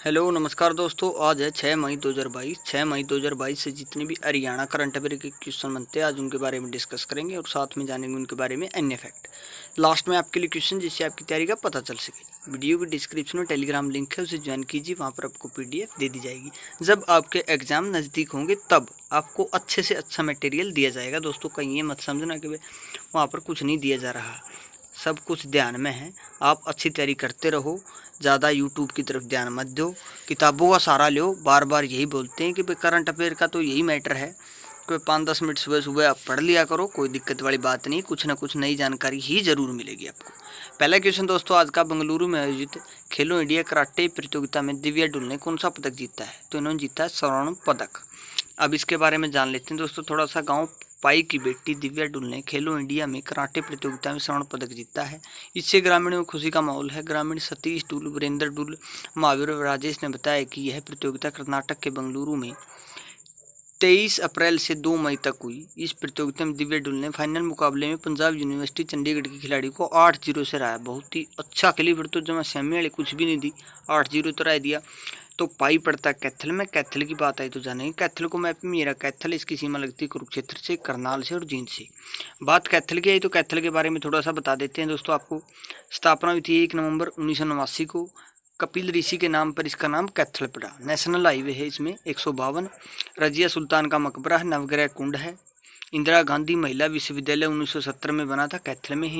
Hello नमस्कार दोस्तों। आज है 6 मई 2022। 6 मई 2022 से जितने भी हरियाणा करंट अफेयर के क्वेश्चन बनते हैं आज उनके बारे में डिस्कस करेंगे और साथ में जानेंगे उनके बारे में अन्य फैक्ट। लास्ट में आपके लिए क्वेश्चन जिससे आपकी तैयारी का पता चल सके। वीडियो के डिस्क्रिप्शन में टेलीग्राम लिंक है, उसे ज्वाइन कीजिए। वहाँ पर आपको PDF दे दी जाएगी। जब आपके एग्जाम नज़दीक होंगे तब आपको अच्छे से अच्छा मटेरियल दिया जाएगा। दोस्तों कहीं ये मत समझना कि वहाँ पर कुछ नहीं दिया जा रहा, सब कुछ ध्यान में है। आप अच्छी तैयारी करते रहो, ज़्यादा यूट्यूब की तरफ ध्यान मत दो, किताबों का सहारा लो। बार बार यही बोलते हैं कि भाई करंट अफेयर का तो यही मैटर है कि 5-10 मिनट सुबह सुबह आप पढ़ लिया करो, कोई दिक्कत वाली बात नहीं। कुछ ना कुछ नई जानकारी ही ज़रूर मिलेगी आपको। पहला क्वेश्चन दोस्तों आज का, बेंगलुरु में आयोजित खेलो इंडिया कराटे प्रतियोगिता में दिव्या डुल ने कौन सा पदक जीता है? तो इन्होंने जीता है स्वर्ण पदक। अब इसके बारे में जान लेते हैं दोस्तों थोड़ा सा। गाँव पाई की बेटी दिव्या डुल ने खेलो इंडिया में कराटे प्रतियोगिता में स्वर्ण पदक जीता है। इससे ग्रामीणों में खुशी का माहौल है। ग्रामीण सतीश डुल, वीरेंद्र डुल, महावीर और राजेश ने बताया कि यह प्रतियोगिता कर्नाटक के बेंगलुरु में 23 अप्रैल से 2 मई तक हुई। इस प्रतियोगिता में दिव्या डुल ने फाइनल मुकाबले में पंजाब यूनिवर्सिटी चंडीगढ़ के खिलाड़ी को 8-0 से हराया। बहुत ही अच्छा खेली, फिर तो जमा सेमी वाले कुछ भी नहीं दी, 8-0 तो राय दिया। तो पाई पड़ता है कैथल में। कैथल की बात आई तो जानेंगे। कैथल को मैप में मेरा कैथल, इसकी सीमा लगती है कुरुक्षेत्र से, करनाल से और जींद से। बात कैथल की आई तो कैथल के बारे में थोड़ा सा बता देते हैं दोस्तों आपको। स्थापना हुई थी 1 नवंबर 1989 को। कपिल ऋषि के नाम पर इसका नाम कैथल पड़ा। नेशनल हाईवे है इसमें 152। रजिया सुल्तान का मकबरा है, नवग्रह कुंड है। इंदिरा गांधी महिला विश्वविद्यालय 1970 में बना था, कैथल में।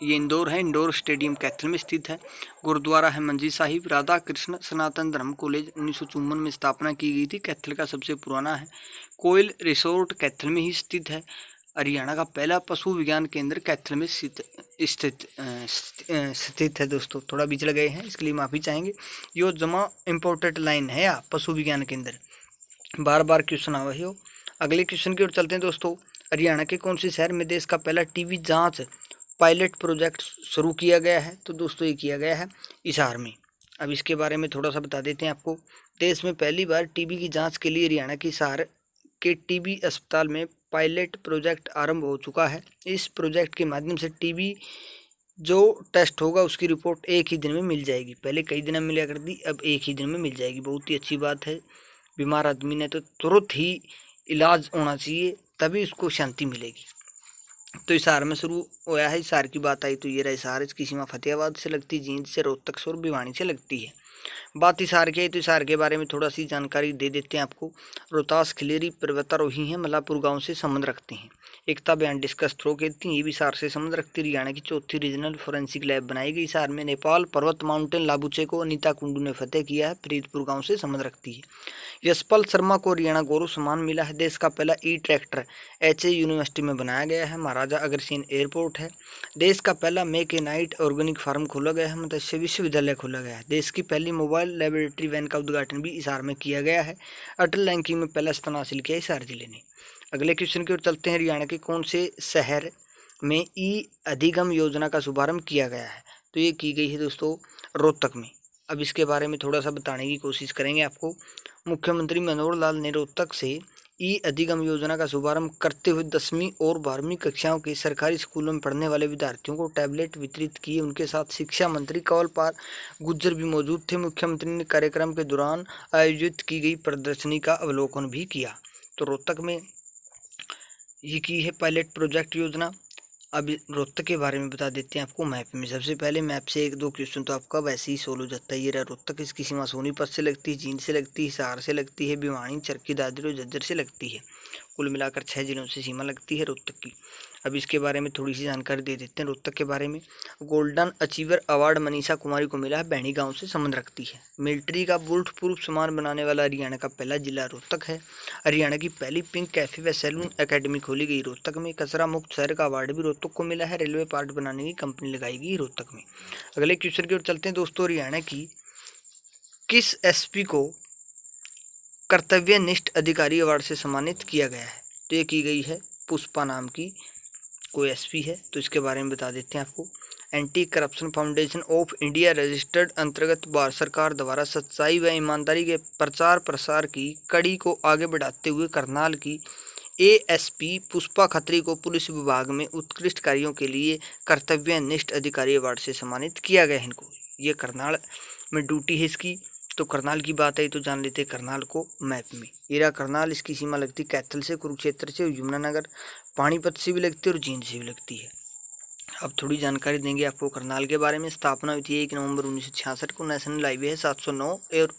इंदौर है, इंडोर स्टेडियम कैथल में स्थित है। गुरुद्वारा है मंजी साहिब। राधा कृष्ण सनातन धर्म कॉलेज 1954 में स्थापना की गई थी, कैथल का सबसे पुराना है। कोयल रिसोर्ट कैथल में ही स्थित है। हरियाणा का पहला पशु विज्ञान केंद्र कैथल में स्थित है। दोस्तों थोड़ा बीच लगे हैं, इसके लिए माफ़ी चाहेंगे। यो जमा इम्पोर्टेंट लाइन है या पशु विज्ञान केंद्र, बार बार क्वेश्चन आवा हो। अगले क्वेश्चन की ओर चलते हैं दोस्तों। हरियाणा के कौन से शहर में देश का पहला टीबी जांच पायलट प्रोजेक्ट शुरू किया गया है? तो दोस्तों ये किया गया है हिसार में। अब इसके बारे में थोड़ा सा बता देते हैं आपको। देश में पहली बार टीबी की जांच के लिए हरियाणा की हिसार के टीबी अस्पताल में पायलट प्रोजेक्ट आरंभ हो चुका है। इस प्रोजेक्ट के माध्यम से टीबी जो टेस्ट होगा उसकी रिपोर्ट एक ही दिन में मिल जाएगी। पहले कई दिन में मिला करती, अब एक ही दिन में मिल जाएगी। बहुत ही अच्छी बात है। बीमार आदमी ने तो तुरंत ही इलाज होना चाहिए, तभी उसको शांति मिलेगी। तो हिसार में शुरू हुआ है। हिसार की बात आई तो ये रहा हिसार। इसकी सीमा फतेहाबाद से लगती है, जींद से, रोहतक से और भिवानी से लगती है। बात हिसार की है तो हिसार के बारे में थोड़ा सी जानकारी दे देते हैं आपको। रोहतास खिलेरी पर्वतारोही हैं, मलापुर गांव से संबंध रखते हैं। एकता बयान डिस्कस थ्रो कहती हैं, ये भी हिसार से संबंध रखती है। हरियाणा की चौथी रीजनल फोरेंसिक लैब बनाई गई हिसार में। नेपाल पर्वत माउंटेन लाबुचे को अनीता कुंडू ने फतेह किया है, फरीदपुर गाँव से संबंध रखती है। यशपाल शर्मा को हरियाणा गौरव सम्मान मिला है। देश का पहला ट्रैक्टर HA यूनिवर्सिटी में बनाया गया है। महाराजा अग्रसेन एयरपोर्ट है। देश का पहला मेकेनाइट ऑर्गेनिक फार्म खोला गया है। मत्स्य विश्वविद्यालय खोला गया है। देश की पहली मोबाइल लेबोरेटरी वैन का उद्घाटन भी हिसार में किया गया है। अटल रैंकिंग में पहला स्थान हासिल किया हिसार जिले ने। अगले क्वेश्चन की ओर चलते हैं। हरियाणा के कौन से शहर में अधिगम योजना का शुभारंभ किया गया है? तो ये की गई है दोस्तों रोहतक में। अब इसके बारे में थोड़ा सा बताने की कोशिश करेंगे आपको। मुख्यमंत्री मनोहर लाल ने रोहतक से अधिगम योजना का शुभारंभ करते हुए 10वीं और 12वीं कक्षाओं के सरकारी स्कूलों में पढ़ने वाले विद्यार्थियों को टैबलेट वितरित किए। उनके साथ शिक्षा मंत्री कंवर पाल गुर्जर भी मौजूद थे। मुख्यमंत्री ने कार्यक्रम के दौरान आयोजित की गई प्रदर्शनी का अवलोकन भी किया। तो रोहतक में ये की है पायलट प्रोजेक्ट योजना। अब रोहतक के बारे में बता देते हैं आपको मैप में। सबसे पहले मैप से 1-2 क्वेश्चन तो आपका वैसे ही सोल्व हो जाता है। ये रहा रोहतक। इसकी सीमा सोनीपत से लगती है, जींद से लगती है, हिसार से लगती है, भिवानी, चरखी दादरी और झज्जर से लगती है। कुल मिलाकर 6 जिलों से सीमा लगती है रोहतक की। अब इसके बारे में थोड़ी सी जानकारी दे देते हैं रोहतक के बारे में। Golden achiever award Manisha Kumari को मिला है, बैणी गांव से संबंध रखती है। मिलिट्री का बुलेट प्रूफ सामान बनाने वाला हरियाणा का पहला जिला रोहतक है। हरियाणा की पहली पिंक कैफे व सैलून एकेडमी खोली गई रोहतक में। कचरा मुक्त शहर का अवार्ड भी रोहतक को मिला है। रेलवे पार्ट बनाने की कंपनी लगाई गई रोहतक में। अगले क्वेश्चन की ओर चलते हैं दोस्तों। हरियाणा की किस SP को कर्तव्यनिष्ठ अधिकारी अवार्ड से सम्मानित किया गया है? तो ये की गई है पुष्पा नाम की कोई SP है। तो इसके बारे में बता देते हैं आपको। Anti corruption foundation of India registered अंतर्गत भारत सरकार द्वारा सच्चाई व ईमानदारी के प्रचार प्रसार की कड़ी को आगे बढ़ाते हुए करनाल की ASP पुष्पा खत्री को पुलिस विभाग में उत्कृष्ट कार्यों के लिए कर्तव्यनिष्ठ अधिकारी अवार्ड से सम्मानित किया गया है। इनको ये करनाल में ड्यूटी है इसकी। तो करनाल की बात है तो जान लेते हैं करनाल को मैप में। ये रहा करनाल, इसकी सीमा लगती है कैथल से, कुरुक्षेत्र से, यमुनानगर, पानीपत से भी लगती है और जींद से भी लगती है। अब थोड़ी जानकारी देंगे आपको करनाल के बारे में। स्थापना हुई थी 1 नवंबर 1966 को। नेशनल हाईवे है 709 और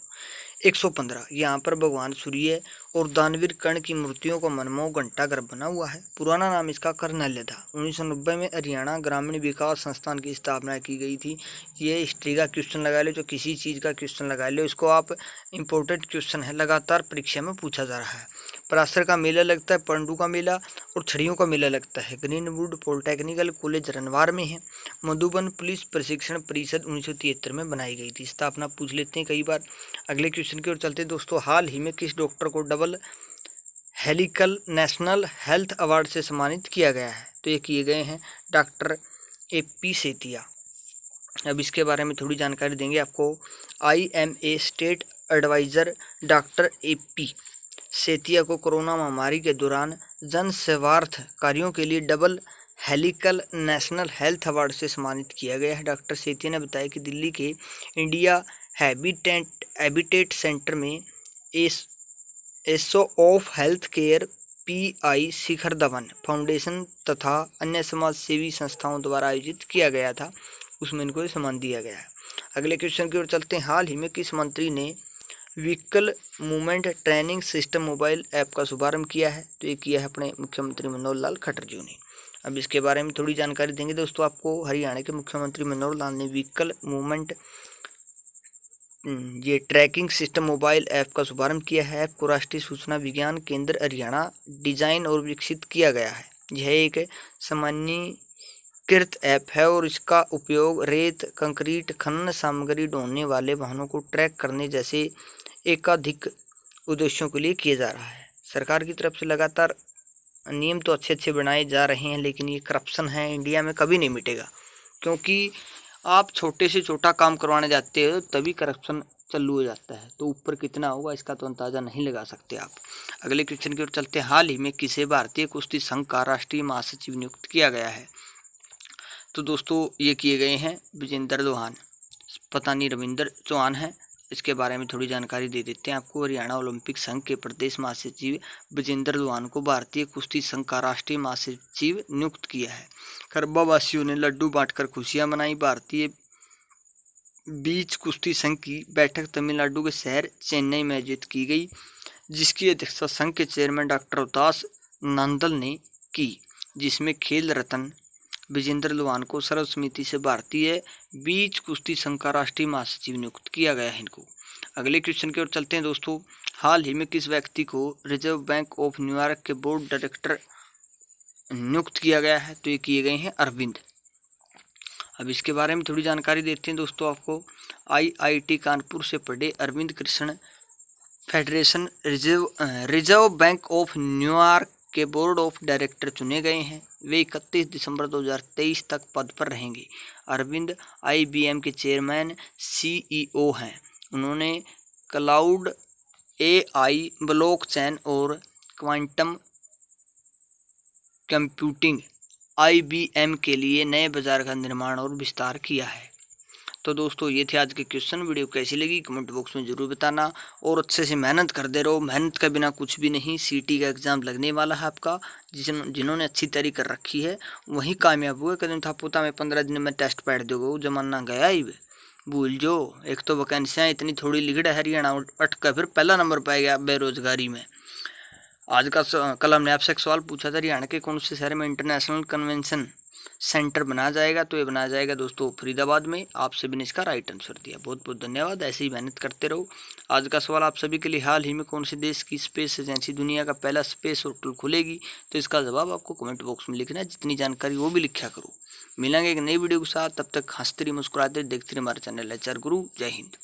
115। यहाँ पर भगवान सूर्य और दानवीर कर्ण की मूर्तियों का मनमोहक घंटाघर बना हुआ है। पुराना नाम इसका करनाल्य था। 1990 में हरियाणा ग्रामीण विकास संस्थान की स्थापना की गई थी। ये हिस्ट्री का क्वेश्चन लगा लो, जो किसी चीज़ का क्वेश्चन लगा लो, इसको आप इम्पोर्टेंट क्वेश्चन है, लगातार परीक्षा में पूछा जा रहा है। परासर का मेला लगता है, पंडू का मेला और छड़ियों का मेला लगता है। ग्रीनवुड पॉलिटेक्निकल कॉलेज रनवार में है। मधुबन पुलिस प्रशिक्षण परिषद 1973 में बनाई गई थी। स्थापना पूछ लेते हैं कई बार। अगले क्वेश्चन की ओर चलते हैं दोस्तों। हाल ही में किस डॉक्टर को double helical national health award से सम्मानित किया गया है? तो ये किए गए हैं डॉक्टर AP सेतिया। अब इसके बारे में थोड़ी जानकारी देंगे आपको। IMA state adviser doctor AP Setia को कोरोना महामारी के दौरान जन सेवार्थ कार्यों के लिए double helical national health award से सम्मानित किया गया है। डॉक्टर सेतिया ने बताया कि दिल्ली के इंडिया हैबिटेट सेंटर में एसो of health care PI Shikhar Dhawan foundation तथा अन्य समाज सेवी संस्थाओं द्वारा आयोजित किया गया था, उसमें इनको सम्मान दिया गया है। अगले क्वेश्चन की ओर चलते हैं। हाल ही में किस मंत्री ने vehicle movement training system mobile app का शुभारंभ किया है? तो ये किया है अपने मुख्यमंत्री मनोहर लाल खट्टर जी ने। अब इसके बारे में थोड़ी जानकारी देंगे दोस्तों आपको। हरियाणा के मुख्यमंत्री मनोहर लाल ने व्हीकल मूवमेंट ये ट्रैकिंग सिस्टम मोबाइल ऐप का शुभारंभ किया है। ऐप को राष्ट्रीय सूचना विज्ञान केंद्र हरियाणा डिजाइन और विकसित किया गया है। यह एक सामान्यीकृत ऐप है और इसका उपयोग रेत, कंक्रीट, खनन सामग्री ढोने वाले वाहनों को ट्रैक करने जैसे एकाधिक उद्देश्यों के लिए किया जा रहा है। सरकार की तरफ से लगातार नियम तो अच्छे बनाए जा रहे हैं, लेकिन ये करप्शन है इंडिया में कभी नहीं मिटेगा, क्योंकि आप छोटे से छोटा काम करवाने जाते हो तभी करप्शन चालू हो जाता है। तो ऊपर कितना होगा इसका तो अंदाज़ा नहीं लगा सकते आप। अगले क्वेश्चन की ओर चलते हैं। हाल ही में किसे भारतीय कुश्ती संघ का राष्ट्रीय महासचिव नियुक्त किया गया है? तो दोस्तों ये किए गए हैं विजेंद्र चौहान, पता नहीं रविंद्र चौहान है। इसके बारे में थोड़ी जानकारी दे देते हैं आपको। हरियाणा ओलंपिक संघ के प्रदेश महासचिव विजेंद्र चौहान को भारतीय कुश्ती संघ का राष्ट्रीय महासचिव नियुक्त किया है। करबा वासियों ने लड्डू बांटकर खुशियां मनाई। भारतीय बीच कुश्ती संघ की बैठक तमिलनाडु के शहर चेन्नई में आयोजित की गई, जिसकी अध्यक्षता संघ के चेयरमैन डॉक्टर उदास नंदल ने की, जिसमें खेल रत्न विजेंद्र चौहान को सर्वसम्मति से भारतीय बीच कुश्ती संघ का राष्ट्रीय महासचिव नियुक्त किया गया है इनको। अगले क्वेश्चन की ओर चलते हैं दोस्तों। हाल ही में किस व्यक्ति को रिजर्व बैंक ऑफ न्यूयॉर्क के बोर्ड डायरेक्टर नियुक्त किया गया है? तो ये किए गए हैं अरविंद। अब इसके बारे में थोड़ी जानकारी देते हैं दोस्तों आपको। IIT कानपुर से पढ़े Arvind Krishna federation reserve bank of New York के बोर्ड ऑफ डायरेक्टर चुने गए हैं। वे 31 दिसंबर 2023 तक पद पर रहेंगे। अरविंद IBM के चेयरमैन CEO हैं। उन्होंने क्लाउड, AI, ब्लॉकचेन और क्वांटम कंप्यूटिंग IBM के लिए नए बाजार का निर्माण और विस्तार किया है। तो दोस्तों ये थे आज के क्वेश्चन। वीडियो कैसी लगी कमेंट बॉक्स में ज़रूर बताना और अच्छे से मेहनत करते रहो। मेहनत के बिना कुछ भी नहीं। CT का एग्ज़ाम लगने वाला है आपका। जिन्होंने अच्छी तैयारी कर रखी है वही कामयाब हुए। कदम था पोता में 15 दिन में टेस्ट पैड दोगे, वो जमाना गया ही भूल जो। एक तो वैकेंसियाँ इतनी थोड़ी लिखड़ है, हरियाणा अटका फिर पहला नंबर पाया गया बेरोजगारी में। आज का कल हमने आपसे एक सवाल पूछा था, हरियाणा के कौन से शहर में इंटरनेशनल कन्वेंशन सेंटर बनाया जाएगा? तो ये बनाया जाएगा दोस्तों फरीदाबाद में। आप सभी ने इसका राइट आंसर दिया, बहुत बहुत धन्यवाद। ऐसे ही मेहनत करते रहो। आज का सवाल आप सभी के लिए, हाल ही में कौन से देश की स्पेस एजेंसी दुनिया का पहला स्पेस होटल खुलेगी? तो इसका जवाब आपको कमेंट बॉक्स में लिखना है। जितनी जानकारी वो भी लिखा करो। मिलेंगे एक नई वीडियो के साथ, तब तक हंसते रहिए, मुस्कुराते रहिए, देखते रहिए हमारे चैनल HR गुरु। जय हिंद।